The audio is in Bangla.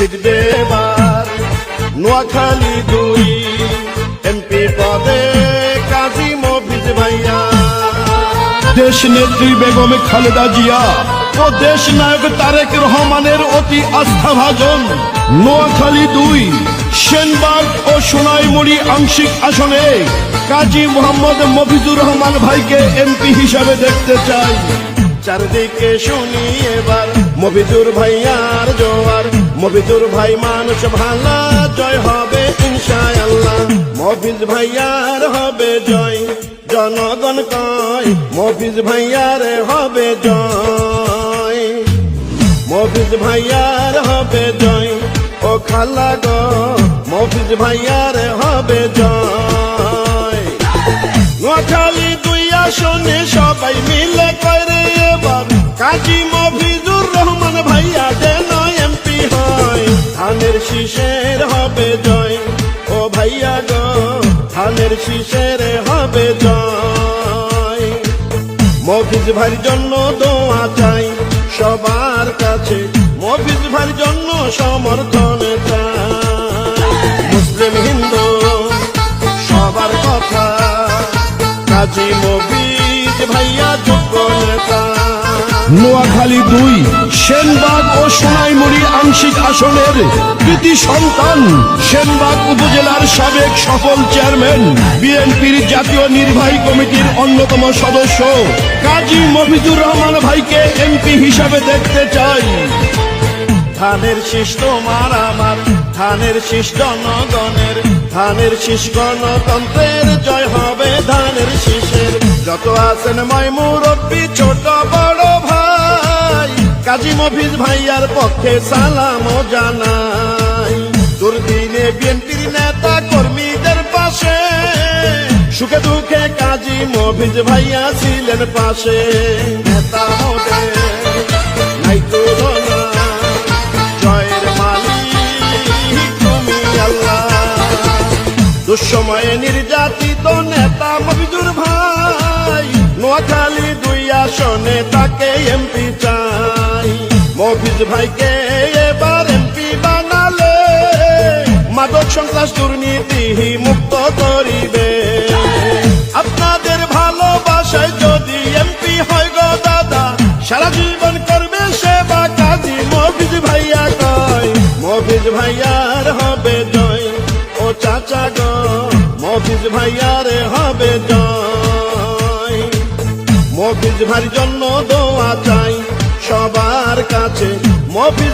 জিতবে এবার নোয়াখালী 2 এমপি পদে কাজী মফিজ ভাইয়া। দেশ নেত্রী বেগম খালেদা জিয়া ও দেশ নায়ক তারেক রহমানের অতি আস্থাভাজন নোয়াখালী 2 সেনবাগ ও সোনাইমুড়ি আংশিক আসনে কাজী মোহাম্মদ মফিজুর রহমান ভাইকে এমপি হিসাবে দেখতে চাই। চারদিকে শুনি এবার মফিজুর ভাইয়ার জোয়ার, মফিজুর ভাই মানুষ ভালা, জয় হবে ইনশাআল্লাহ। মফিজ ভাইয়ার হবে জয়, জনগণ কয় মফিজ ভাইয়ার হবে জয়, মফিজ ভাইয়ার হবে জয়। ও খালা গো মফিজ ভাইয়ার হবে জয়। নোয়াখালী 2 আসনে সবাই মিলে করে এবার কাজী মফিজুর রহমান ভাইয়া যেন এমপি হয়। ধানের শীষের হবে জয়, ও ভাইয়া গো ধানের শীষের হবে জয়। মফিজ ভাইয়ের জন্য দোয়া চাই সবার কাছে, মফিজ ভাইয়ের জন্য সমর্থন চাই। মুসলিম হিন্দু সবার কথা, কাজী মফিজ ভাইয়া যোগ্য নেতা। নোয়াখালী 2 সেনবাগ ও সোনাইমুড়ি আংশিক আসনের কৃতি সন্তান, সেনবাগ উপজেলার সাবেক সফল চেয়ারম্যান, বিএনপির জাতীয় নির্বাহী কমিটির অন্যতম সদস্য কাজী মফিজুর রহমান ভাইকে এমপি হিসাবে দেখতে চাই। ধানের শীষ তোমার আমার, ধানের শীষ জনগণের, ধানের শীষ গণতন্ত্রের, জয় হবে ধানের শীষের। যত আছেন ময় মুরব্বী ছোট বড় ভাই, কাজী মফিজ ভাইয়ার পক্ষে সালাম জানাই। দুর্দিনে বিএনপির নেতা কর্মীদের পাশে, সুখে দুঃখে কাজী মফিজ ভাইয়া ছিলেন পাশে। নেতা মোদের নাই তুলনা, জয়ের মালিক তুমি আল্লাহ। দুঃসময়ে নির্যাতিত নেতা মফিজুর ভাই, নোয়াখালী 2 আসনে তাকে এমপি চাই। মফিজ ভাইকে এবার এমপি বানালে মাদক সন্ত্রাস দুর্নীতি মুক্ত করিবে। আপনাদের ভালোবাসায় যদি এমপি হয় গো দাদা, সারা জীবন করবে সেবা কাজী মফিজ ভাইয়া কয়। মফিজ ভাইয়ার হবে জয়, ও চাচা গো মফিজ ভাইয়ার হবে জয়। মফিজ ভাইয়ের জন্য দোয়া চাই সবার কাছে, মফিজ